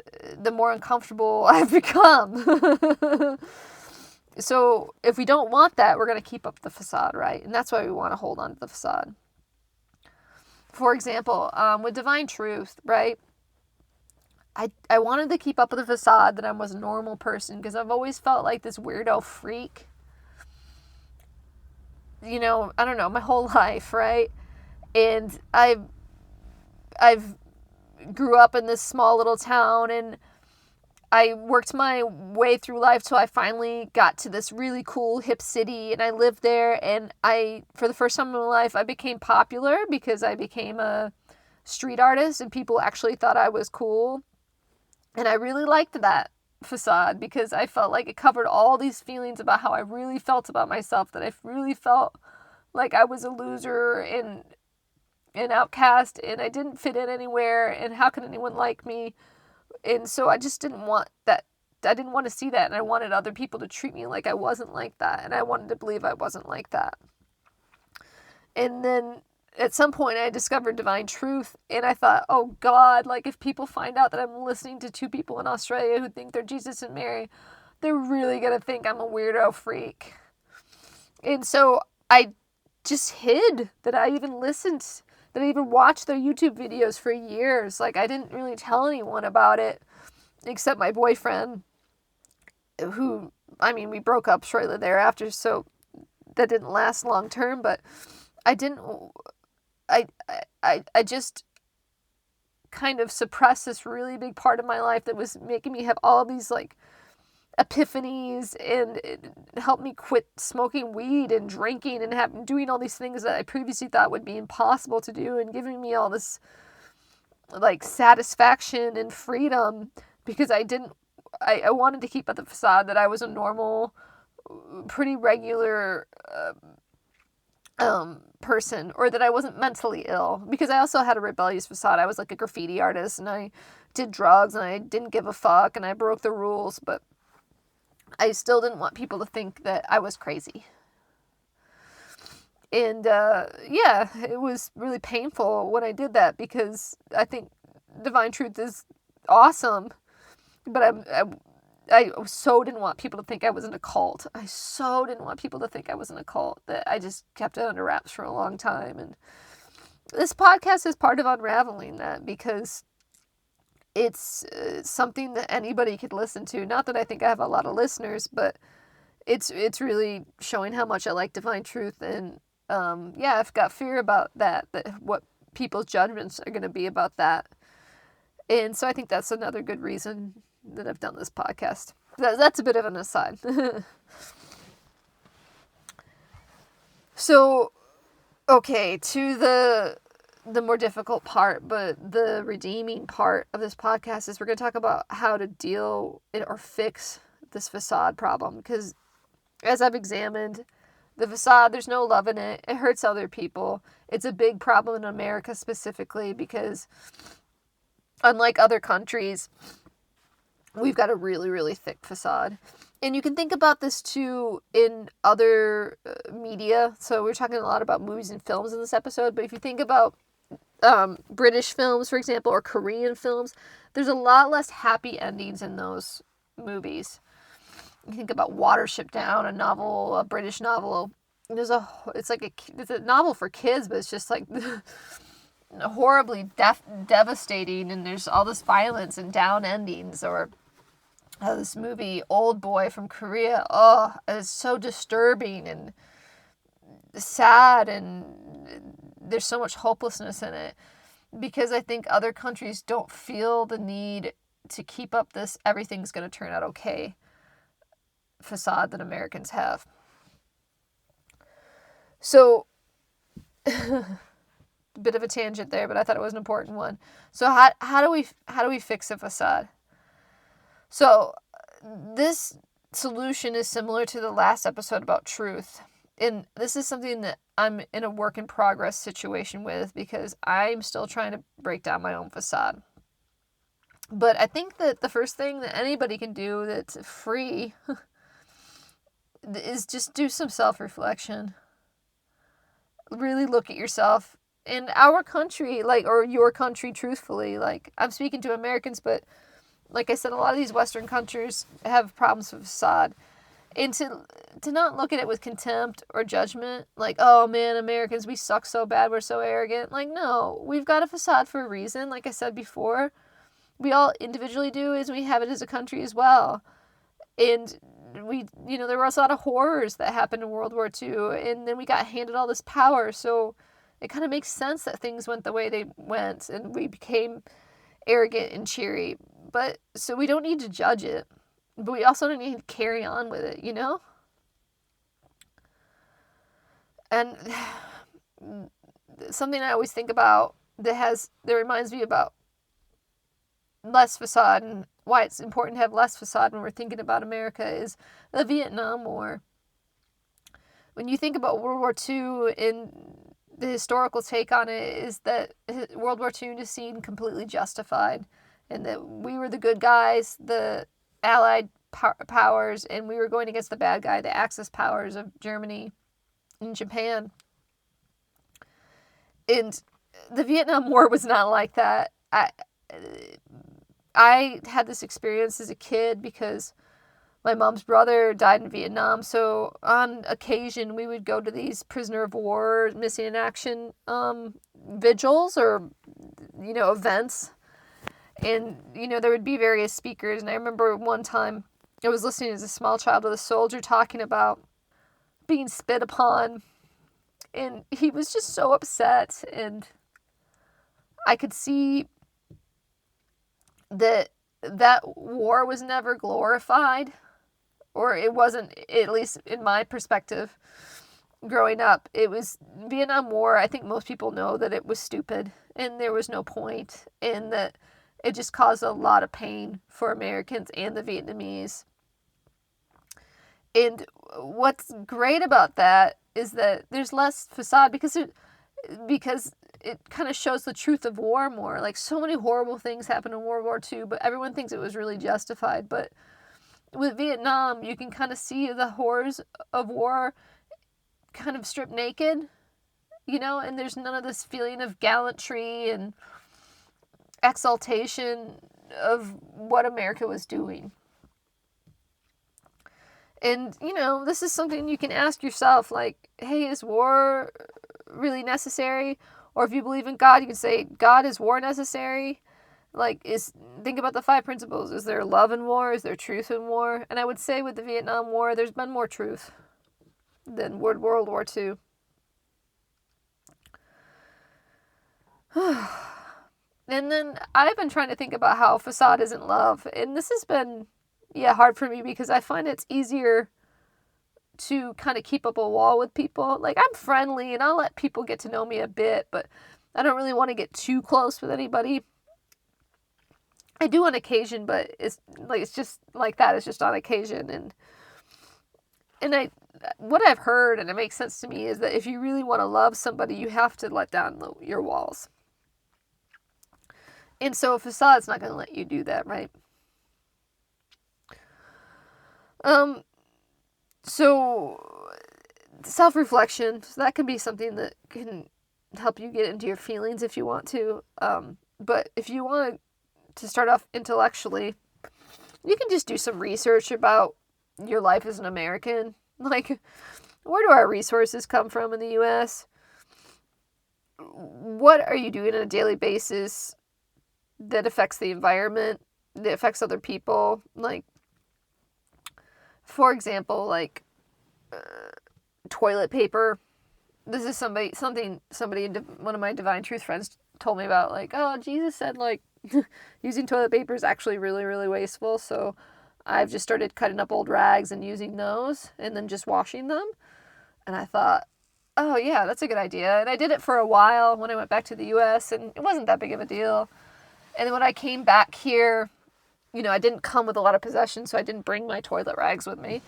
more uncomfortable I've become. So if we don't want that, we're going to keep up the facade, right? And that's why we want to hold on to the facade. For example, with divine truth, right? I wanted to keep up with the facade that I was a normal person because I've always felt like this weirdo freak. You know, I don't know, my whole life, right? And I've grew up in this small little town, and I worked my way through life till I finally got to this really cool hip city, and I lived there, and for the first time in my life, I became popular because I became a street artist and people actually thought I was cool. And I really liked that facade because I felt like it covered all these feelings about how I really felt about myself, that I really felt like I was a loser and an outcast and I didn't fit in anywhere and how could anyone like me? And so I just didn't want that. I didn't want to see that, and I wanted other people to treat me like I wasn't like that, and I wanted to believe I wasn't like that. And then at some point I discovered divine truth, and I thought, oh God, like if people find out that I'm listening to two people in Australia who think they're Jesus and Mary, they're really going to think I'm a weirdo freak. And so I just hid that I even listened, that I even watched their YouTube videos for years. Like I didn't really tell anyone about it except my boyfriend, who, I mean, we broke up shortly thereafter, so that didn't last long term, but I just kind of suppressed this really big part of my life that was making me have all these like epiphanies, and it helped me quit smoking weed and drinking and doing all these things that I previously thought would be impossible to do, and giving me all this like satisfaction and freedom because I wanted to keep up the facade that I was a normal, pretty regular person, or that I wasn't mentally ill, because I also had a rebellious facade. I was like a graffiti artist and I did drugs and I didn't give a fuck and I broke the rules, but I still didn't want people to think that I was crazy. And yeah, it was really painful when I did that because I think divine truth is awesome, but I so didn't want people to think I was in a cult. I so didn't want people to think I was in a cult that I just kept it under wraps for a long time. And this podcast is part of unraveling that because it's something that anybody could listen to. Not that I think I have a lot of listeners, but it's really showing how much I like divine truth. And yeah, I've got fear about that what people's judgments are going to be about that. And so I think that's another good reason that I've done this podcast. That's a bit of an aside. So, okay, to the more difficult part, but the redeeming part of this podcast is we're going to talk about how to deal or fix this facade problem. Because as I've examined the facade, there's no love in it. It hurts other people. It's a big problem in America specifically because unlike other countries, we've got a really, really thick facade. And you can think about this too in other media. So we're talking a lot about movies and films in this episode. But if you think about British films, for example, or Korean films, there's a lot less happy endings in those movies. You think about Watership Down, a British novel. It's a novel for kids, but it's just like horribly devastating, and there's all this violence and down endings. Or this movie Old Boy from Korea, it's so disturbing and sad, and there's so much hopelessness in it, because I think other countries don't feel the need to keep up this everything's going to turn out okay facade that Americans have. So bit of a tangent there, but I thought it was an important one. So how do we fix a facade? So this solution is similar to the last episode about truth. And this is something that I'm in a work in progress situation with, because I'm still trying to break down my own facade. But I think that the first thing that anybody can do that's free is just do some self-reflection. Really look at yourself in our country, or your country, truthfully. I'm speaking to Americans, but like I said, a lot of these Western countries have problems with facade. And to not look at it with contempt or judgment, oh man, Americans, we suck so bad, we're so arrogant. No, we've got a facade for a reason. Like I said before, we all individually do, as we have it as a country as well. And there was a lot of horrors that happened in World War II, and then we got handed all this power, so it kind of makes sense that things went the way they went, and we became arrogant and cheery. But, so we don't need to judge it, but we also don't need to carry on with it, And something I always think about that reminds me about less facade and why it's important to have less facade when we're thinking about America is the Vietnam War. When you think about World War II, and the historical take on it is that World War II is seen completely justified, and that we were the good guys, the Allied powers, and we were going against the bad guy, the Axis powers of Germany and Japan. And the Vietnam War was not like that. I had this experience as a kid because my mom's brother died in Vietnam, so on occasion we would go to these prisoner of war, missing in action vigils or events, and there would be various speakers. And I remember one time I was listening as a small child to the soldier talking about being spit upon, and he was just so upset, and I could see that war was never glorified, or it wasn't, at least in my perspective growing up. It was Vietnam War. I think most people know that it was stupid and there was no point, and that it just caused a lot of pain for Americans and the Vietnamese. And what's great about that is that there's less facade, because it kind of shows the truth of war more. So many horrible things happened in World War II, but everyone thinks it was really justified. But with Vietnam, you can kind of see the horrors of war kind of stripped naked, and there's none of this feeling of gallantry and exaltation of what America was doing. And, this is something you can ask yourself, hey, is war really necessary? Or if you believe in God, you can say, God, is war necessary? Think about the 5 principles. Is there love in war? Is there truth in war? And I would say with the Vietnam War, there's been more truth than World War II. And then I've been trying to think about how facade isn't love. And this has been, hard for me, because I find it's easier to kind of keep up a wall with people. I'm friendly and I'll let people get to know me a bit, but I don't really want to get too close with anybody. I do on occasion, but it's just like that. It's just on occasion. And what I've heard, and it makes sense to me, is that if you really want to love somebody, you have to let down your walls. And so a facade's not going to let you do that, right? So self-reflection, so that can be something that can help you get into your feelings if you want to. But if you want to start off intellectually, you can just do some research about your life as an American. Like, where do our resources come from in the U.S.? What are you doing on a daily basis that affects the environment, that affects other people? Like, for example, like toilet paper. This is somebody, one of my Divine Truth friends told me about. Like, oh, Jesus said, like, using toilet paper is actually really, really wasteful. So I've just started cutting up old rags and using those and then just washing them. And I thought, oh, yeah, that's a good idea. And I did it for a while when I went back to the U.S., and it wasn't that big of a deal. And then when I came back here, I didn't come with a lot of possessions, so I didn't bring my toilet rags with me.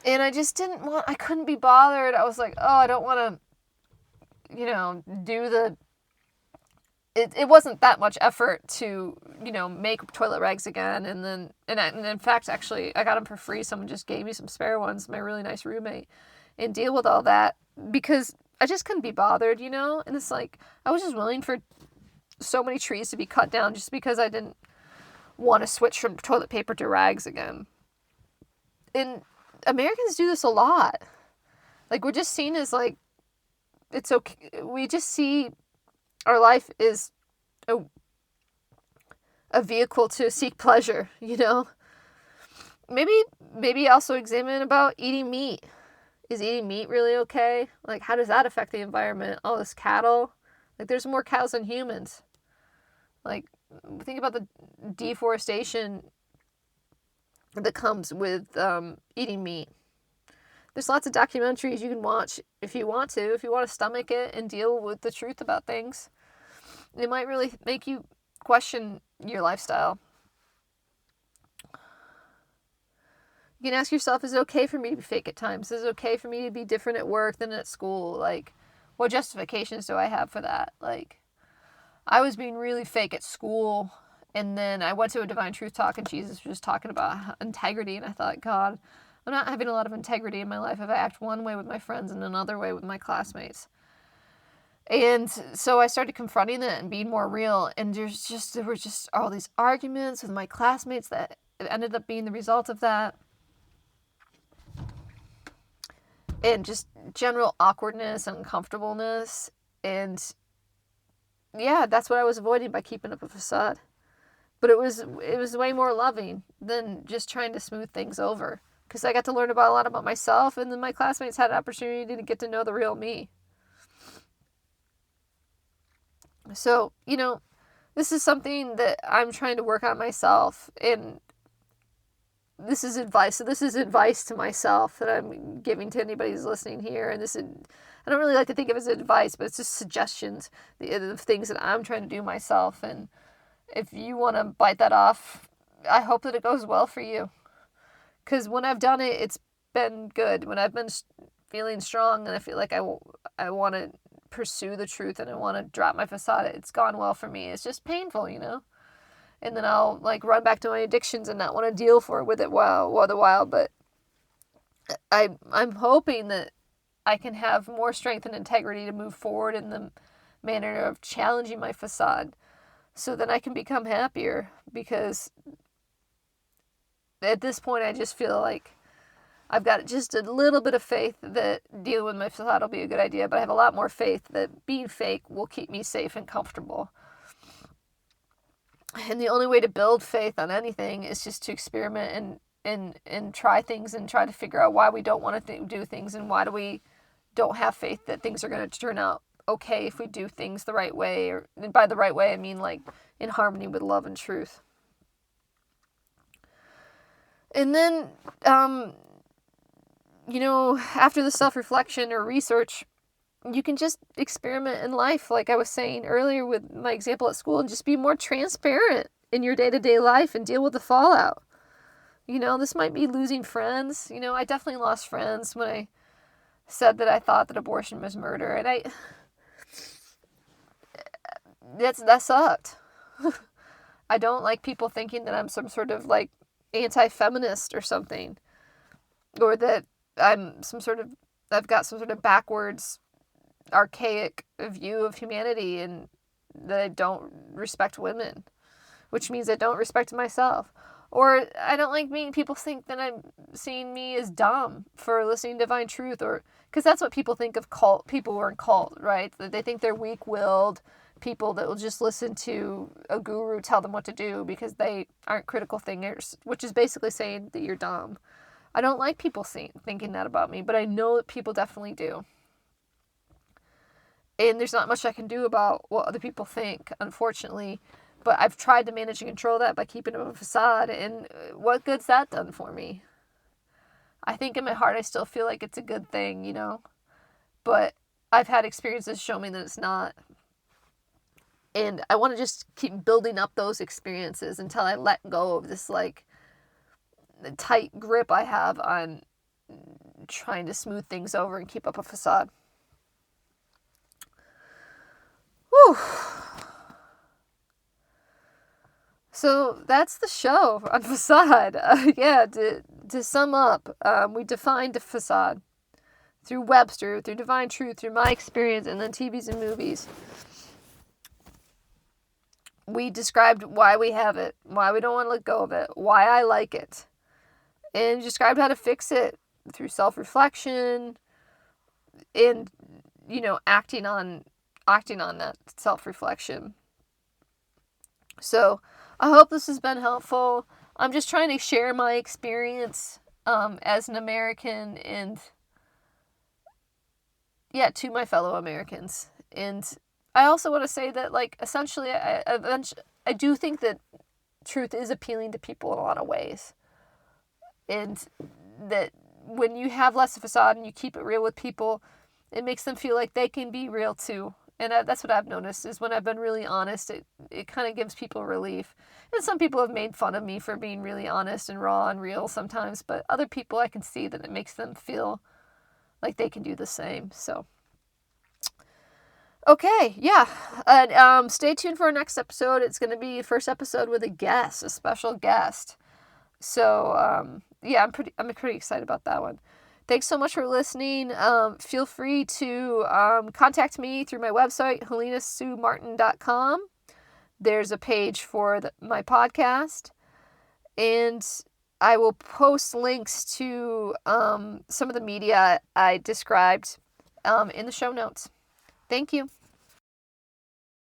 And I just I couldn't be bothered. I was like, oh, I don't want to, do the... It wasn't that much effort to, make toilet rags again. And in fact, actually, I got them for free. Someone just gave me some spare ones, my really nice roommate, and deal with all that because I just couldn't be bothered, And it's like, I was just willing for so many trees to be cut down just because I didn't want to switch from toilet paper to rags again. And Americans do this a lot. Like, we're just seen as, like, it's okay. We just see our life is a vehicle to seek pleasure, Maybe also examine about eating meat. Is eating meat really okay? Like, how does that affect the environment? All this cattle. Like, there's more cows than humans. Like, think about the deforestation that comes with eating meat. There's lots of documentaries you can watch if you want to stomach it and deal with the truth about things. It might really make you question your lifestyle. You can ask yourself, is it okay for me to be fake at times? Is it okay for me to be different at work than at school? Like, what justifications do I have for that? Like, I was being really fake at school, and then I went to a Divine Truth talk, and Jesus was just talking about integrity, and I thought, God, I'm not having a lot of integrity in my life if I act one way with my friends and another way with my classmates. And so I started confronting it and being more real, and there were just all these arguments with my classmates that ended up being the result of that. And just general awkwardness and uncomfortableness. And yeah, that's what I was avoiding by keeping up a facade. But it was way more loving than just trying to smooth things over. Because I got to learn a lot about myself, and then my classmates had an opportunity to get to know the real me. So, this is something that I'm trying to work on myself, and this is advice. So this is advice to myself that I'm giving to anybody who's listening here. And I don't really like to think of it as advice, but it's just suggestions of things that I'm trying to do myself. And if you want to bite that off, I hope that it goes well for you. Because when I've done it, it's been good. When I've been feeling strong and I feel like I want to pursue the truth and I want to drop my facade, it's gone well for me. It's just painful, And then I'll run back to my addictions and not want to deal with it all the while. But I'm hoping that I can have more strength and integrity to move forward in the manner of challenging my facade, so that I can become happier. Because at this point, I just feel like I've got just a little bit of faith that dealing with my facade will be a good idea. But I have a lot more faith that being fake will keep me safe and comfortable. And the only way to build faith on anything is just to experiment and try things and try to figure out why we don't want to do things and why we don't have faith that things are going to turn out okay if we do things the right way. Or by the right way, I mean in harmony with love and truth. And then, after the self-reflection or research, you can just experiment in life, like I was saying earlier with my example at school, and just be more transparent in your day-to-day life and deal with the fallout. This might be losing friends. I definitely lost friends when I said that I thought that abortion was murder, and that sucked. I don't like people thinking that I'm some sort of anti-feminist or something, or that I've got some sort of backwards archaic view of humanity, and that I don't respect women, which means I don't respect myself. Or I don't like people think that I'm seeing me as dumb for listening to Divine Truth, or because that's what people think of people who are in cult, right? They think they're weak-willed people that will just listen to a guru tell them what to do because they aren't critical thinkers, which is basically saying that you're dumb. I don't like people thinking that about me, but I know that people definitely do. And there's not much I can do about what other people think, unfortunately. But I've tried to manage and control that by keeping up a facade, and what good's that done for me? I think in my heart I still feel like it's a good thing, you know? But I've had experiences show me that it's not. And I want to just keep building up those experiences until I let go of this, like, tight grip I have on trying to smooth things over and keep up a facade. Whew. So that's the show on Façade. To sum up, we defined a facade through Webster, through Divine Truth, through my experience, and then TVs and movies. We described why we have it, why we don't want to let go of it, why I like it, and described how to fix it through self-reflection and, acting on that self-reflection. So I hope this has been helpful. I'm just trying to share my experience as an American and, to my fellow Americans. And I also want to say that, like, essentially, I do think that truth is appealing to people in a lot of ways. And that when you have less of a facade and you keep it real with people, it makes them feel like they can be real too. And that's what I've noticed, is when I've been really honest, it kind of gives people relief. And some people have made fun of me for being really honest and raw and real sometimes, but other people, I can see that it makes them feel like they can do the same. So, okay, yeah. And stay tuned for our next episode. It's going to be the first episode with a special guest. So, I'm pretty excited about that one. Thanks so much for listening. Feel free to contact me through my website, helenasuemartin.com. There's a page for my podcast. And I will post links to some of the media I described in the show notes. Thank you.